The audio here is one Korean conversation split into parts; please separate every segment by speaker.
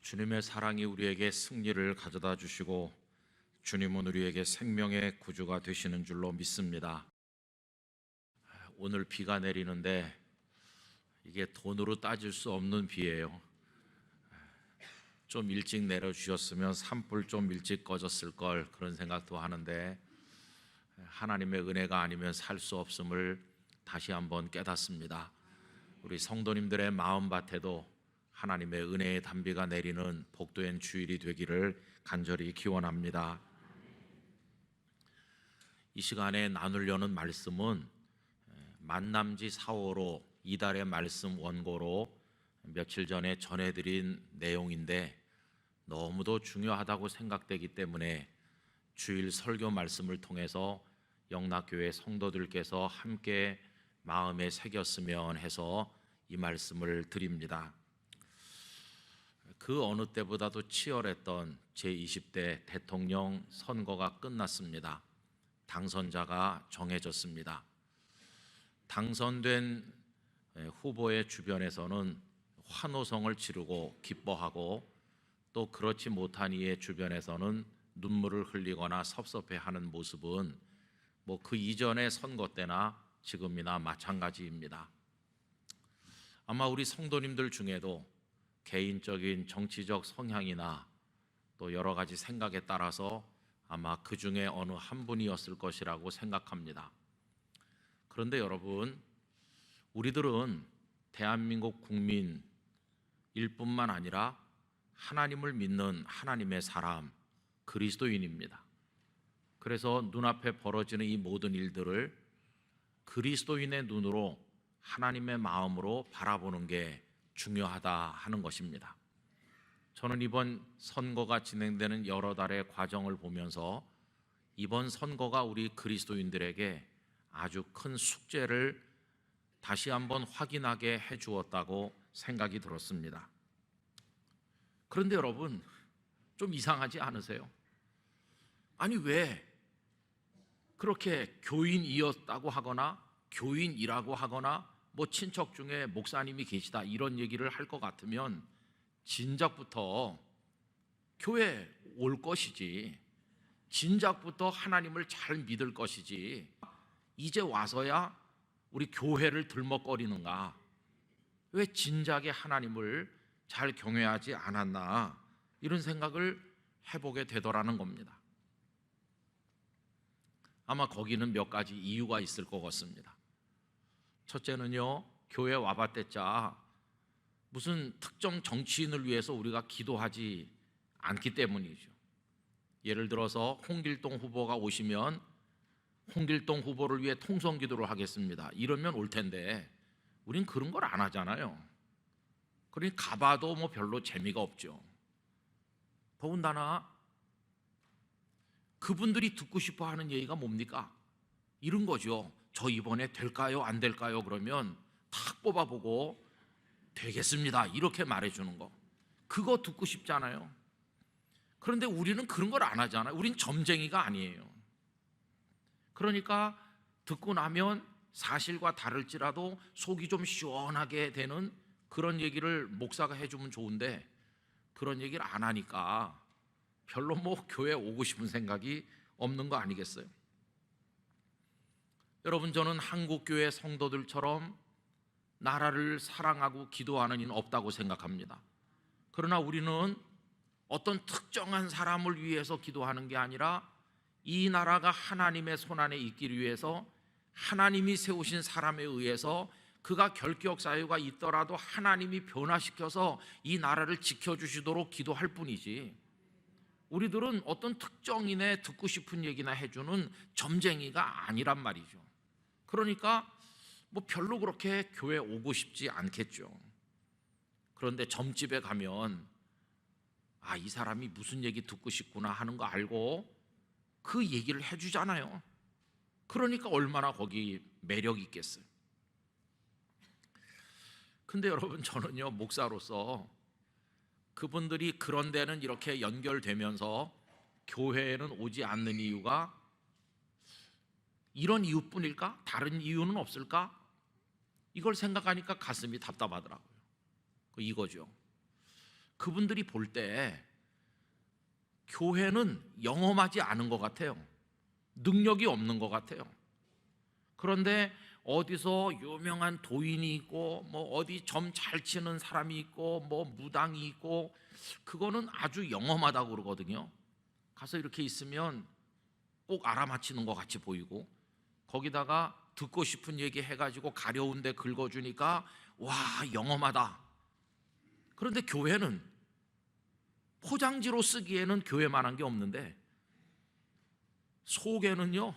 Speaker 1: 주님의 사랑이 우리에게 승리를 가져다 주시고 주님은 우리에게 생명의 구주가 되시는 줄로 믿습니다. 오늘 비가 내리는데 이게 돈으로 따질 수 없는 비예요. 좀 일찍 내려주셨으면 산불 좀 일찍 꺼졌을 걸, 그런 생각도 하는데 하나님의 은혜가 아니면 살 수 없음을 다시 한번 깨닫습니다. 우리 성도님들의 마음밭에도 하나님의 은혜의 단비가 내리는 복된 주일이 되기를 간절히 기원합니다. 이 시간에 나누려는 말씀은 만남지 4호로 이달의 말씀 원고로 며칠 전에 전해드린 내용인데 너무도 중요하다고 생각되기 때문에 주일 설교 말씀을 통해서 영락교회 성도들께서 함께 마음에 새겼으면 해서 이 말씀을 드립니다. 그 어느 때보다도 치열했던 제20대 대통령 선거가 끝났습니다. 당선자가 정해졌습니다. 당선된 후보의 주변에서는 환호성을 지르고 기뻐하고, 또 그렇지 못한 이의 주변에서는 눈물을 흘리거나 섭섭해하는 모습은 그 이전의 선거 때나 지금이나 마찬가지입니다. 아마 우리 성도님들 중에도 개인적인 정치적 성향이나 또 여러 가지 생각에 따라서 아마 그 중에 어느 한 분이었을 것이라고 생각합니다. 그런데 여러분, 우리들은 대한민국 국민일 뿐만 아니라 하나님을 믿는 하나님의 사람, 그리스도인입니다. 그래서 눈앞에 벌어지는 이 모든 일들을 그리스도인의 눈으로, 하나님의 마음으로 바라보는 게 중요하다 하는 것입니다. 저는 이번 선거가 진행되는 여러 달의 과정을 보면서 이번 선거가 우리 그리스도인들에게 아주 큰 숙제를 다시 한번 확인하게 해주었다고 생각이 들었습니다. 그런데 여러분, 좀 이상하지 않으세요? 아니, 왜 그렇게 교인이었다고 하거나 교인이라고 하거나 친척 중에 목사님이 계시다 이런 얘기를 할 것 같으면 진작부터 교회 올 것이지, 진작부터 하나님을 잘 믿을 것이지, 이제 와서야 우리 교회를 들먹거리는가? 왜 진작에 하나님을 잘 경외하지 않았나? 이런 생각을 해보게 되더라는 겁니다. 아마 거기는 몇 가지 이유가 있을 것 같습니다. 첫째는요, 교회 와봤댔자 무슨 특정 정치인을 위해서 우리가 기도하지 않기 때문이죠. 예를 들어서 홍길동 후보가 오시면 홍길동 후보를 위해 통성 기도를 하겠습니다, 이러면 올 텐데 우린 그런 걸 안 하잖아요. 그러니 가봐도 별로 재미가 없죠. 더군다나 그분들이 듣고 싶어 하는 얘기가 뭡니까? 이런 거죠. 저 이번에 될까요? 안 될까요? 그러면 탁 뽑아보고 되겠습니다, 이렇게 말해주는 거, 그거 듣고 싶잖아요. 그런데 우리는 그런 걸 안 하잖아요. 우린 점쟁이가 아니에요. 그러니까 듣고 나면 사실과 다를지라도 속이 좀 시원하게 되는 그런 얘기를 목사가 해주면 좋은데 그런 얘기를 안 하니까 별로 교회 오고 싶은 생각이 없는 거 아니겠어요? 여러분, 저는 한국교회 성도들처럼 나라를 사랑하고 기도하는 이는 없다고 생각합니다. 그러나 우리는 어떤 특정한 사람을 위해서 기도하는 게 아니라 이 나라가 하나님의 손안에 있기를 위해서 하나님이 세우신 사람에 의해서 그가 결격 사유가 있더라도 하나님이 변화시켜서 이 나라를 지켜주시도록 기도할 뿐이지, 우리들은 어떤 특정인의 듣고 싶은 얘기나 해주는 점쟁이가 아니란 말이죠. 그러니까 별로 그렇게 교회 오고 싶지 않겠죠. 그런데 점집에 가면 이 사람이 무슨 얘기 듣고 싶구나 하는 거 알고 그 얘기를 해주잖아요. 그러니까 얼마나 거기 매력 있겠어요. 근데 여러분, 저는요, 목사로서 그분들이 그런 데는 이렇게 연결되면서 교회에는 오지 않는 이유가 이런 이유뿐일까? 다른 이유는 없을까? 이걸 생각하니까 가슴이 답답하더라고요. 이거죠. 그분들이 볼 때 교회는 영험하지 않은 것 같아요. 능력이 없는 것 같아요. 그런데 어디서 유명한 도인이 있고 뭐 어디 점 잘 치는 사람이 있고 뭐 무당이 있고 그거는 아주 영험하다고 그러거든요. 가서 이렇게 있으면 꼭 알아맞히는 것 같이 보이고 거기다가 듣고 싶은 얘기 해가지고 가려운 데 긁어주니까 와 영험하다. 그런데 교회는 포장지로 쓰기에는 교회만한 게 없는데 속에는요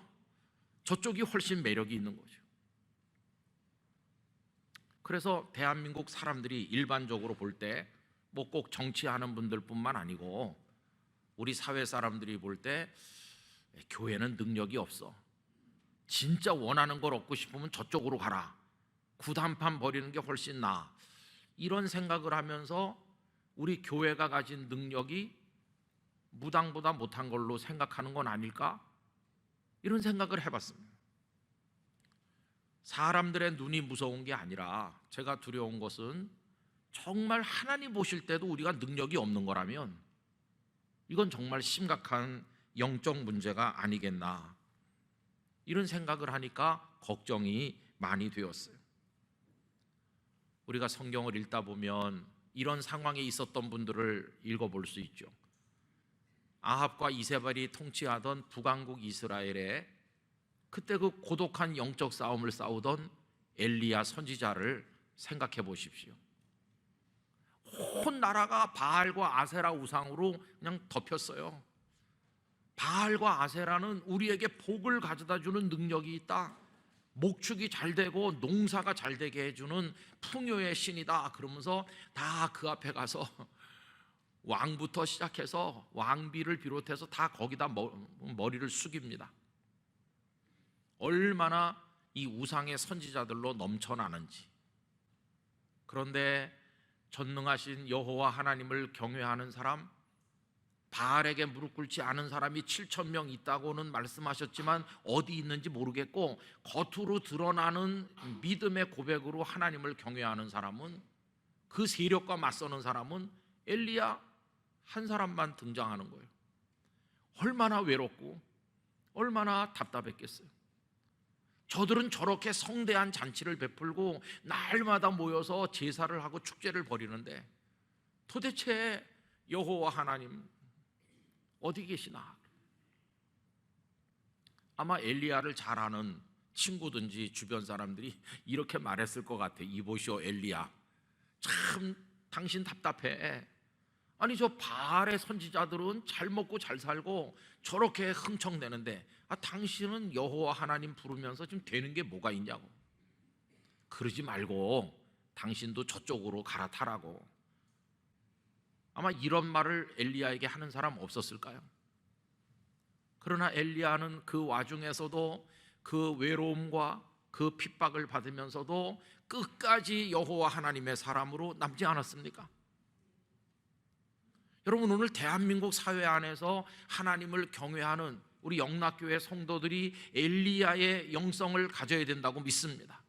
Speaker 1: 저쪽이 훨씬 매력이 있는 거죠. 그래서 대한민국 사람들이 일반적으로 볼 때 뭐 꼭 정치하는 분들뿐만 아니고 우리 사회 사람들이 볼 때 교회는 능력이 없어. 진짜 원하는 걸 얻고 싶으면 저쪽으로 가라. 구단판 버리는 게 훨씬 나아. 이런 생각을 하면서 우리 교회가 가진 능력이 무당보다 못한 걸로 생각하는 건 아닐까? 이런 생각을 해봤습니다. 사람들의 눈이 무서운 게 아니라 제가 두려운 것은 정말 하나님 보실 때도 우리가 능력이 없는 거라면 이건 정말 심각한 영적 문제가 아니겠나, 이런 생각을 하니까 걱정이 많이 되었어요. 우리가 성경을 읽다 보면 이런 상황에 있었던 분들을 읽어볼 수 있죠. 아합과 이세벨이 통치하던 북왕국 이스라엘에 그때 그 고독한 영적 싸움을 싸우던 엘리야 선지자를 생각해 보십시오. 온 나라가 바알과 아세라 우상으로 그냥 덮였어요. 바알과 아세라는 우리에게 복을 가져다 주는 능력이 있다. 목축이 잘 되고 농사가 잘 되게 해주는 풍요의 신이다. 그러면서 다 그 앞에 가서 왕부터 시작해서 왕비를 비롯해서 다 거기다 머리를 숙입니다. 얼마나 이 우상의 선지자들로 넘쳐나는지. 그런데 전능하신 여호와 하나님을 경외하는 사람, 바알에게 무릎 꿇지 않은 사람이 7,000명 있다고는 말씀하셨지만 어디 있는지 모르겠고, 겉으로 드러나는 믿음의 고백으로 하나님을 경외하는 사람은, 그 세력과 맞서는 사람은 엘리야 한 사람만 등장하는 거예요. 얼마나 외롭고 얼마나 답답했겠어요. 저들은 저렇게 성대한 잔치를 베풀고 날마다 모여서 제사를 하고 축제를 벌이는데 도대체 여호와 하나님 어디 계시나? 아마 엘리야를 잘 아는 친구든지 주변 사람들이 이렇게 말했을 것 같아. 이보시오 엘리야, 참 당신 답답해. 아니 저 바알의 선지자들은 잘 먹고 잘 살고 저렇게 흥청대는데 당신은 여호와 하나님 부르면서 지금 되는 게 뭐가 있냐고. 그러지 말고 당신도 저쪽으로 갈아타라고. 아마 이런 말을 엘리야에게 하는 사람 없었을까요? 그러나 엘리야는 그 와중에서도 그 외로움과 그 핍박을 받으면서도 끝까지 여호와 하나님의 사람으로 남지 않았습니까? 여러분, 오늘 대한민국 사회 안에서 하나님을 경외하는 우리 영락교회 성도들이 엘리야의 영성을 가져야 된다고 믿습니다.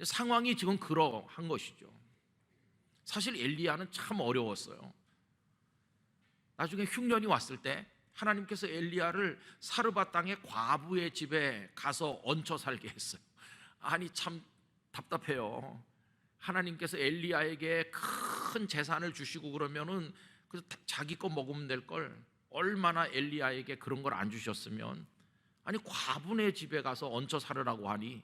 Speaker 1: 상황이 지금 그러한 것이죠. 사실 엘리야는 참 어려웠어요. 나중에 흉년이 왔을 때 하나님께서 엘리야를 사르밧 땅의 과부의 집에 가서 얹혀 살게 했어요. 아니 참 답답해요. 하나님께서 엘리야에게 큰 재산을 주시고 그러면은 자기 거 먹으면 될 걸 얼마나 엘리야에게 그런 걸 안 주셨으면. 아니 과부네 집에 가서 얹혀 살으라고 하니,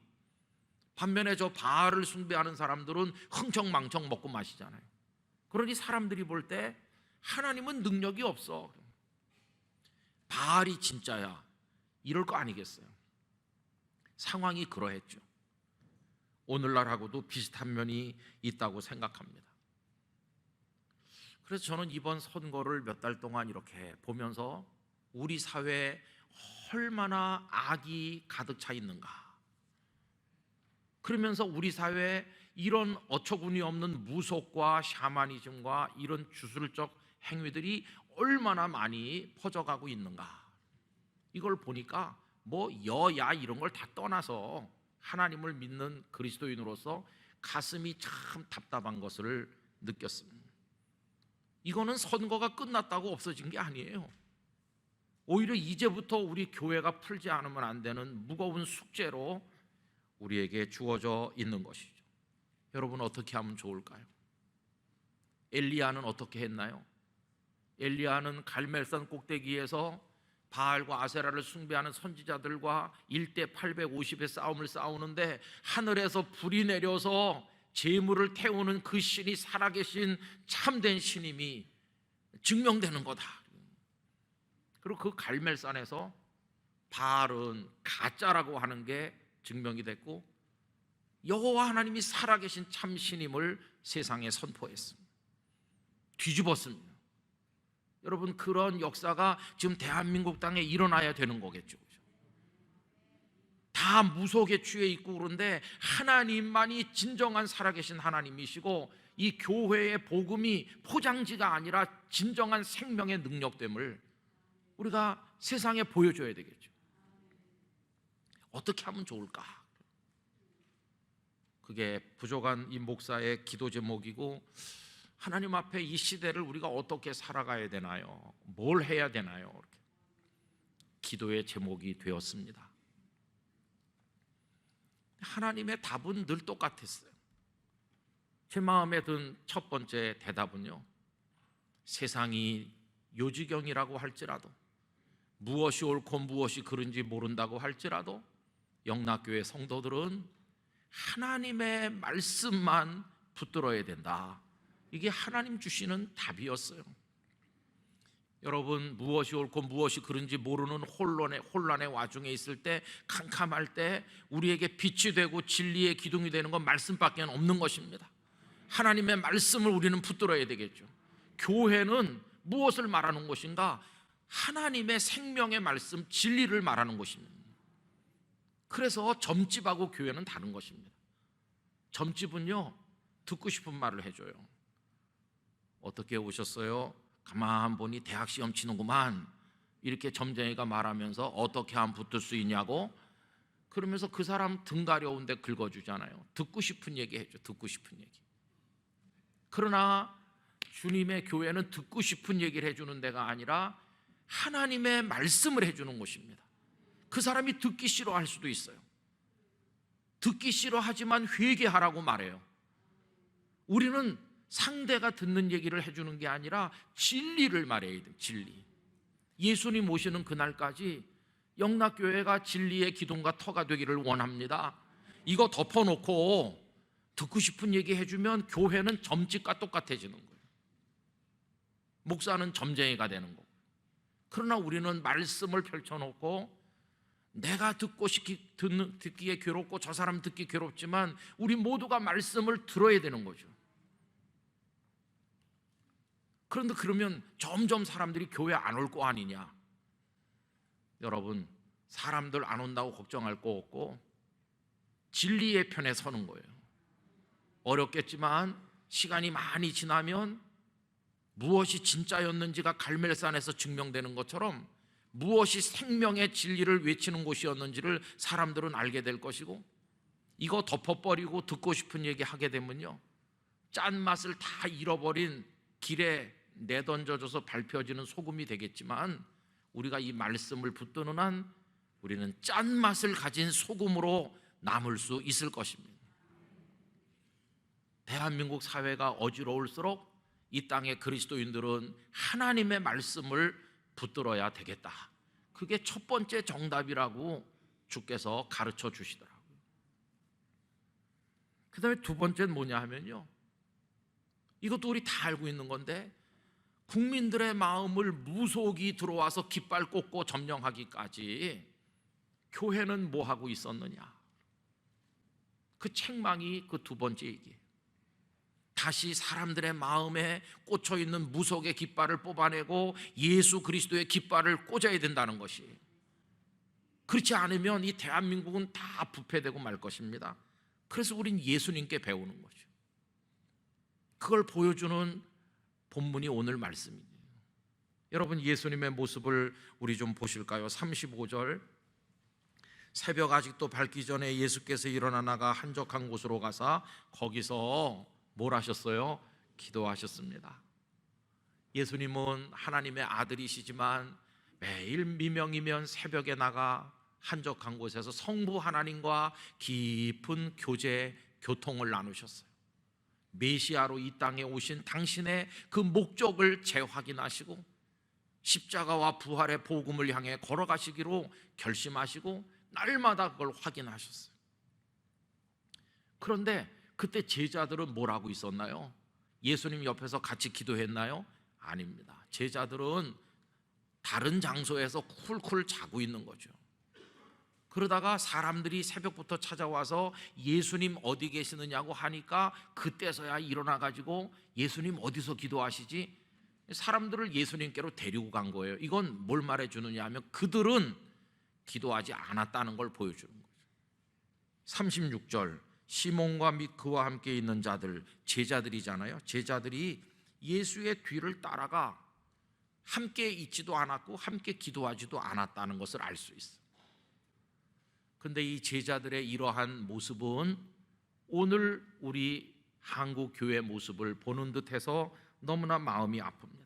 Speaker 1: 반면에 저 바알을 숭배하는 사람들은 흥청망청 먹고 마시잖아요. 그러니 사람들이 볼 때 하나님은 능력이 없어, 바알이 진짜야, 이럴 거 아니겠어요? 상황이 그러했죠. 오늘날하고도 비슷한 면이 있다고 생각합니다. 그래서 저는 이번 선거를 몇 달 동안 이렇게 보면서 우리 사회에 얼마나 악이 가득 차 있는가, 그러면서 우리 사회에 이런 어처구니 없는 무속과 샤머니즘과 이런 주술적 행위들이 얼마나 많이 퍼져가고 있는가, 이걸 보니까 뭐 여야 이런 걸 다 떠나서 하나님을 믿는 그리스도인으로서 가슴이 참 답답한 것을 느꼈습니다. 이거는 선거가 끝났다고 없어진 게 아니에요. 오히려 이제부터 우리 교회가 풀지 않으면 안 되는 무거운 숙제로 우리에게 주어져 있는 것이죠. 여러분, 어떻게 하면 좋을까요? 엘리야는 어떻게 했나요? 엘리야는 갈멜산 꼭대기에서 바알과 아세라를 숭배하는 선지자들과 1대 850의 싸움을 싸우는데 하늘에서 불이 내려서 재물을 태우는 그 신이 살아계신 참된 신임이 증명되는 거다. 그리고 그 갈멜산에서 바알은 가짜라고 하는 게 증명이 됐고 여호와 하나님이 살아계신 참 신임을 세상에 선포했습니다. 뒤집었습니다. 여러분, 그런 역사가 지금 대한민국 땅에 일어나야 되는 거겠죠. 다 무속에 취해 있고 그런데 하나님만이 진정한 살아계신 하나님이시고 이 교회의 복음이 포장지가 아니라 진정한 생명의 능력됨을 우리가 세상에 보여줘야 되겠죠. 어떻게 하면 좋을까? 그게 부족한 이 목사의 기도 제목이고, 하나님 앞에 이 시대를 우리가 어떻게 살아가야 되나요? 뭘 해야 되나요? 이렇게 기도의 제목이 되었습니다. 하나님의 답은 늘 똑같았어요. 제 마음에 든 첫 번째 대답은요, 세상이 요지경이라고 할지라도, 무엇이 옳고 무엇이 그른지 모른다고 할지라도 영락교회 성도들은 하나님의 말씀만 붙들어야 된다. 이게 하나님 주시는 답이었어요. 여러분, 무엇이 옳고 무엇이 그른지 모르는 혼란의 와중에 있을 때, 캄캄할 때 우리에게 빛이 되고 진리의 기둥이 되는 건 말씀밖에 없는 것입니다. 하나님의 말씀을 우리는 붙들어야 되겠죠. 교회는 무엇을 말하는 것인가? 하나님의 생명의 말씀, 진리를 말하는 것입니다. 그래서 점집하고 교회는 다른 것입니다. 점집은요, 듣고 싶은 말을 해줘요. 어떻게 오셨어요? 가만 보니 대학 시험 치는구만. 이렇게 점쟁이가 말하면서 어떻게 하면 붙을 수 있냐고, 그러면서 그 사람 등 가려운데 긁어주잖아요. 듣고 싶은 얘기 해줘. 듣고 싶은 얘기. 그러나 주님의 교회는 듣고 싶은 얘기를 해주는 데가 아니라 하나님의 말씀을 해주는 곳입니다. 그 사람이 듣기 싫어할 수도 있어요. 듣기 싫어하지만 회개하라고 말해요. 우리는 상대가 듣는 얘기를 해주는 게 아니라 진리를 말해야 돼요. 진리. 예수님 오시는 그날까지 영락교회가 진리의 기둥과 터가 되기를 원합니다. 이거 덮어놓고 듣고 싶은 얘기 해주면 교회는 점집과 똑같아지는 거예요. 목사는 점쟁이가 되는 거고. 그러나 우리는 말씀을 펼쳐놓고, 내가 듣기에 괴롭고 저 사람 듣기 괴롭지만 우리 모두가 말씀을 들어야 되는 거죠. 그런데 그러면 점점 사람들이 교회 안 올 거 아니냐? 여러분, 사람들 안 온다고 걱정할 거 없고 진리의 편에 서는 거예요. 어렵겠지만 시간이 많이 지나면 무엇이 진짜였는지가 갈멜산에서 증명되는 것처럼 무엇이 생명의 진리를 외치는 곳이었는지를 사람들은 알게 될 것이고, 이거 덮어버리고 듣고 싶은 얘기 하게 되면요, 짠맛을 다 잃어버린 길에 내던져져서 밟혀지는 소금이 되겠지만, 우리가 이 말씀을 붙드는 한 우리는 짠맛을 가진 소금으로 남을 수 있을 것입니다. 대한민국 사회가 어지러울수록 이 땅의 그리스도인들은 하나님의 말씀을 붙들어야 되겠다. 그게 첫 번째 정답이라고 주께서 가르쳐 주시더라고요. 그 다음에 두 번째는 뭐냐 하면요, 이것도 우리 다 알고 있는 건데, 국민들의 마음을 무속이 들어와서 깃발 꽂고 점령하기까지 교회는 뭐 하고 있었느냐? 그 책망이 그 두 번째 얘기예요. 다시 사람들의 마음에 꽂혀있는 무속의 깃발을 뽑아내고 예수 그리스도의 깃발을 꽂아야 된다는 것이, 그렇지 않으면 이 대한민국은 다 부패되고 말 것입니다. 그래서 우린 예수님께 배우는 거죠. 그걸 보여주는 본문이 오늘 말씀이에요. 여러분, 예수님의 모습을 우리 좀 보실까요? 35절, 새벽 아직도 밝기 전에 예수께서 일어나 나가 한적한 곳으로 가사 거기서 뭘 하셨어요? 기도하셨습니다. 예수님은 하나님의 아들이시지만 매일 미명이면 새벽에 나가 한적한 곳에서 성부 하나님과 깊은 교통을 나누셨어요. 메시아로 이 땅에 오신 당신의 그 목적을 재확인하시고 십자가와 부활의 복음을 향해 걸어가시기로 결심하시고 날마다 그걸 확인하셨어요. 그런데 그때 제자들은 뭘 하고 있었나요? 예수님 옆에서 같이 기도했나요? 아닙니다. 제자들은 다른 장소에서 쿨쿨 자고 있는 거죠. 그러다가 사람들이 새벽부터 찾아와서 예수님 어디 계시느냐고 하니까 그때서야 일어나가지고 예수님 어디서 기도하시지? 사람들을 예수님께로 데리고 간 거예요. 이건 뭘 말해주느냐 하면 그들은 기도하지 않았다는 걸 보여주는 거죠. 36절, 시몬과 및 그와 함께 있는 자들, 제자들이잖아요. 제자들이 예수의 뒤를 따라가 함께 있지도 않았고 함께 기도하지도 않았다는 것을 알 수 있어요. 근데 이 제자들의 이러한 모습은 오늘 우리 한국 교회 모습을 보는 듯해서 너무나 마음이 아픕니다.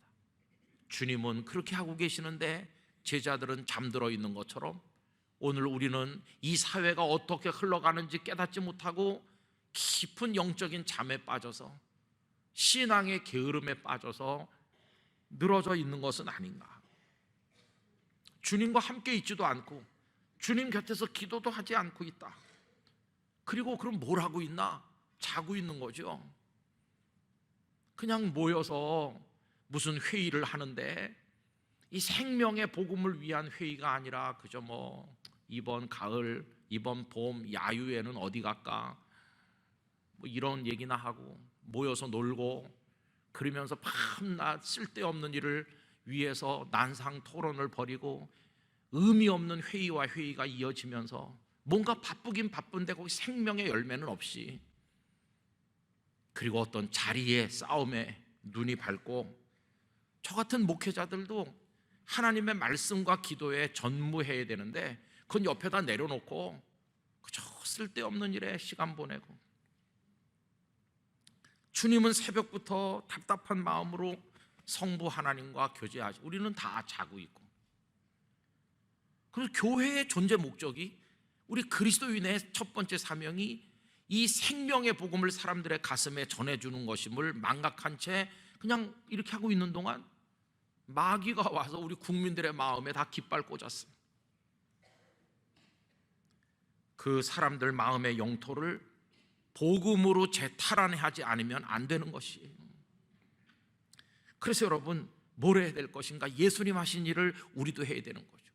Speaker 1: 주님은 그렇게 하고 계시는데 제자들은 잠들어 있는 것처럼 오늘 우리는 이 사회가 어떻게 흘러가는지 깨닫지 못하고 깊은 영적인 잠에 빠져서 신앙의 게으름에 빠져서 늘어져 있는 것은 아닌가. 주님과 함께 있지도 않고 주님 곁에서 기도도 하지 않고 있다. 그리고 그럼 뭘 하고 있나? 자고 있는 거죠. 그냥 모여서 무슨 회의를 하는데 이 생명의 복음을 위한 회의가 아니라 그저 이번 가을, 이번 봄 야유에는 어디 갈까? 이런 얘기나 하고 모여서 놀고 그러면서 밤낮 쓸데없는 일을 위해서 난상 토론을 벌이고 의미 없는 회의와 회의가 이어지면서 뭔가 바쁘긴 바쁜데 거기 생명의 열매는 없이, 그리고 어떤 자리의 싸움에 눈이 밝고, 저 같은 목회자들도 하나님의 말씀과 기도에 전무해야 되는데 그건 옆에다 내려놓고 그저 쓸데없는 일에 시간 보내고, 주님은 새벽부터 답답한 마음으로 성부 하나님과 교제하시고 우리는 다 자고 있고, 그래서 교회의 존재 목적이, 우리 그리스도인의 첫 번째 사명이 이 생명의 복음을 사람들의 가슴에 전해주는 것임을 망각한 채 그냥 이렇게 하고 있는 동안 마귀가 와서 우리 국민들의 마음에 다 깃발 꽂았어요. 그 사람들 마음의 영토를 복음으로 재탈환하지 않으면 안 되는 것이에요. 그래서 여러분, 뭘 해야 될 것인가? 예수님 하신 일을 우리도 해야 되는 거죠.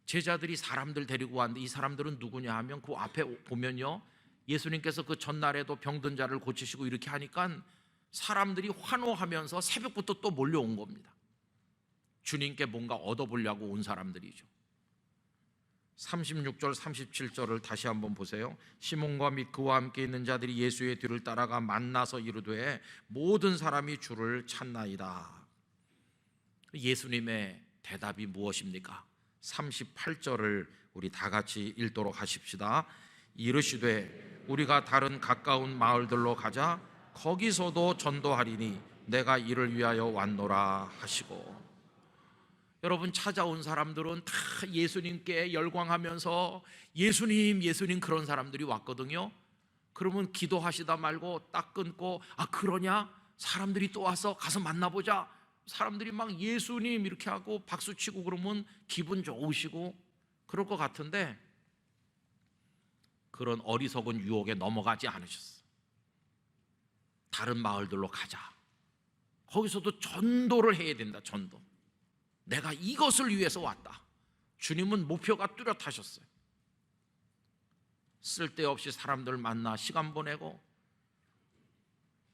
Speaker 1: 제자들이 사람들 데리고 왔는데 이 사람들은 누구냐 하면 그 앞에 보면요, 예수님께서 그 전날에도 병든 자를 고치시고 이렇게 하니까 사람들이 환호하면서 새벽부터 또 몰려온 겁니다. 주님께 뭔가 얻어보려고 온 사람들이죠. 36절 37절을 다시 한번 보세요. 시몬과 및 그와 함께 있는 자들이 예수의 뒤를 따라가 만나서 이르되 모든 사람이 주를 찾나이다. 예수님의 대답이 무엇입니까? 38절을 우리 다 같이 읽도록 하십시다. 이르시되 우리가 다른 가까운 마을들로 가자. 거기서도 전도하리니 내가 이를 위하여 왔노라 하시고. 여러분, 찾아온 사람들은 다 예수님께 열광하면서 예수님 예수님 그런 사람들이 왔거든요. 그러면 기도하시다 말고 딱 끊고, 아 그러냐? 사람들이 또 와서 가서 만나보자. 사람들이 막 예수님 이렇게 하고 박수치고 그러면 기분 좋으시고 그럴 것 같은데, 그런 어리석은 유혹에 넘어가지 않으셨어요. 다른 마을들로 가자. 거기서도 전도를 해야 된다. 전도. 내가 이것을 위해서 왔다. 주님은 목표가 뚜렷하셨어요. 쓸데없이 사람들 만나 시간 보내고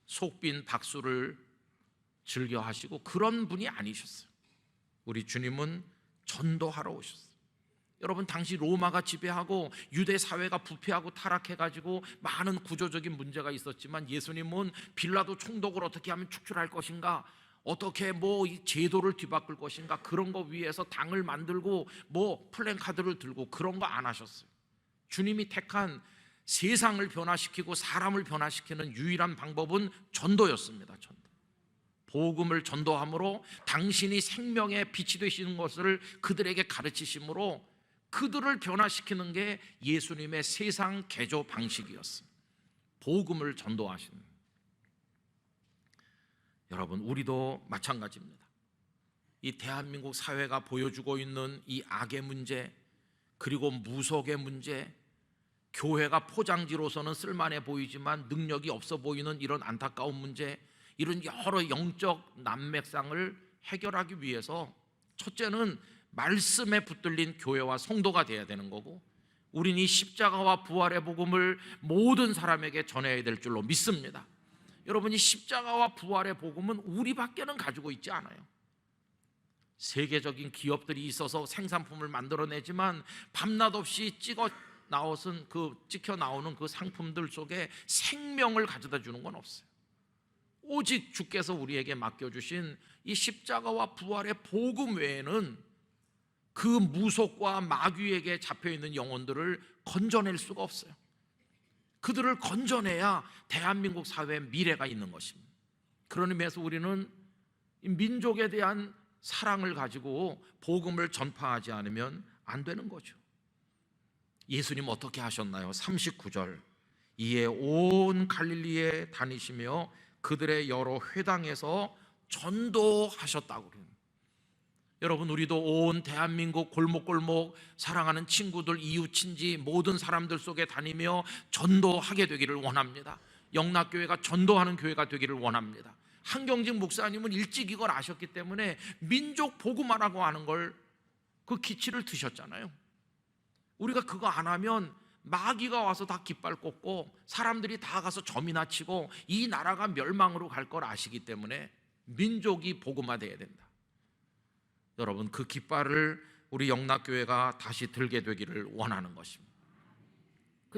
Speaker 1: 속빈 박수를 즐겨 하시고 그런 분이 아니셨어요. 우리 주님은 전도하러 오셨어요. 여러분, 당시 로마가 지배하고 유대 사회가 부패하고 타락해가지고 많은 구조적인 문제가 있었지만 예수님은 빌라도 총독을 어떻게 하면 축출할 것인가, 어떻게 이 제도를 뒤바꿀 것인가, 그런 거 위해서 당을 만들고 플랜카드를 들고 그런 거 안 하셨어요. 주님이 택한 세상을 변화시키고 사람을 변화시키는 유일한 방법은 전도였습니다. 전도. 복음을 전도함으로 당신이 생명의 빛이 되시는 것을 그들에게 가르치심으로 그들을 변화시키는 게 예수님의 세상 개조 방식이었습니다. 복음을 전도하시는. 여러분, 우리도 마찬가지입니다. 이 대한민국 사회가 보여주고 있는 이 악의 문제, 그리고 무속의 문제, 교회가 포장지로서는 쓸만해 보이지만 능력이 없어 보이는 이런 안타까운 문제, 이런 여러 영적 난맥상을 해결하기 위해서 첫째는 말씀에 붙들린 교회와 성도가 되어야 되는 거고, 우린 이 십자가와 부활의 복음을 모든 사람에게 전해야 될 줄로 믿습니다. 여러분, 이 십자가와 부활의 복음은 우리밖에는 가지고 있지 않아요. 세계적인 기업들이 있어서 생산품을 만들어내지만 밤낮 없이 찍혀 나오는 그 상품들 속에 생명을 가져다 주는 건 없어요. 오직 주께서 우리에게 맡겨주신 이 십자가와 부활의 복음 외에는 그 무속과 마귀에게 잡혀있는 영혼들을 건져낼 수가 없어요. 그들을 건져내야 대한민국 사회에 미래가 있는 것입니다. 그런 의미에서 우리는 민족에 대한 사랑을 가지고 복음을 전파하지 않으면 안 되는 거죠. 예수님 어떻게 하셨나요? 39절, 이에 온 갈릴리에 다니시며 그들의 여러 회당에서 전도하셨다고 그래요. 여러분, 우리도 온 대한민국 골목골목 사랑하는 친구들, 이웃, 친지 모든 사람들 속에 다니며 전도하게 되기를 원합니다. 영락교회가 전도하는 교회가 되기를 원합니다. 한경직 목사님은 일찍 이걸 아셨기 때문에 민족 복음화라고 하는 걸, 그 기치를 드셨잖아요. 우리가 그거 안 하면 마귀가 와서 다 깃발 꽂고 사람들이 다 가서 점이나 치고 이 나라가 멸망으로 갈 걸 아시기 때문에 민족이 복음화돼야 된다. 여러분, 그 깃발을 우리 영락교회가 다시 들게 되기를 원하는 것입니다.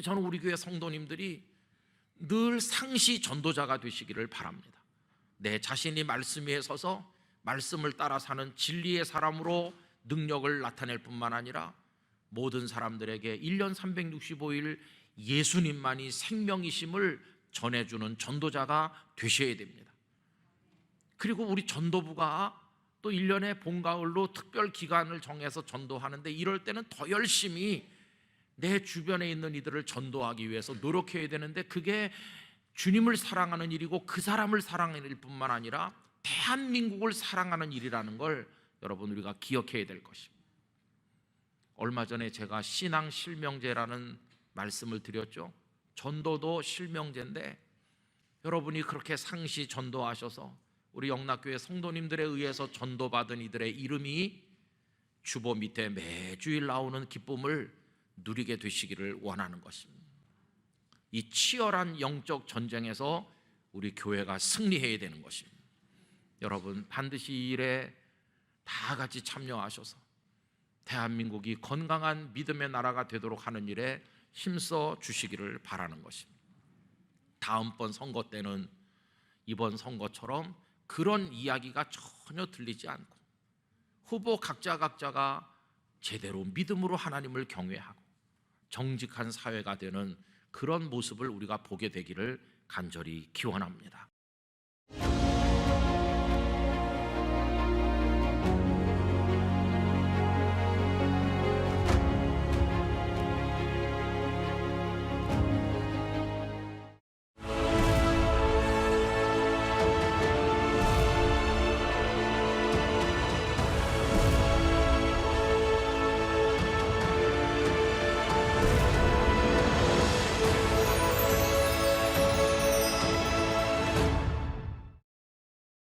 Speaker 1: 저는 우리 교회 성도님들이 늘 상시 전도자가 되시기를 바랍니다. 내 자신이 말씀 위에 서서 말씀을 따라 사는 진리의 사람으로 능력을 나타낼 뿐만 아니라 모든 사람들에게 1년 365일 예수님만이 생명이심을 전해주는 전도자가 되셔야 됩니다. 그리고 우리 전도부가 또 1년에 봄, 가을로 특별 기간을 정해서 전도하는데, 이럴 때는 더 열심히 내 주변에 있는 이들을 전도하기 위해서 노력해야 되는데, 그게 주님을 사랑하는 일이고 그 사람을 사랑하는 일 뿐만 아니라 대한민국을 사랑하는 일이라는 걸 여러분, 우리가 기억해야 될 것입니다. 얼마 전에 제가 신앙 실명제라는 말씀을 드렸죠. 전도도 실명제인데, 여러분이 그렇게 상시 전도하셔서 우리 영락교회 성도님들에 의해서 전도받은 이들의 이름이 주보 밑에 매주일 나오는 기쁨을 누리게 되시기를 원하는 것입니다. 이 치열한 영적 전쟁에서 우리 교회가 승리해야 되는 것입니다. 여러분, 반드시 이 일에 다 같이 참여하셔서 대한민국이 건강한 믿음의 나라가 되도록 하는 일에 힘써 주시기를 바라는 것입니다. 다음번 선거 때는 이번 선거처럼 그런 이야기가 전혀 들리지 않고 후보 각자가 제대로 믿음으로 하나님을 경외하고 정직한 사회가 되는 그런 모습을 우리가 보게 되기를 간절히 기원합니다.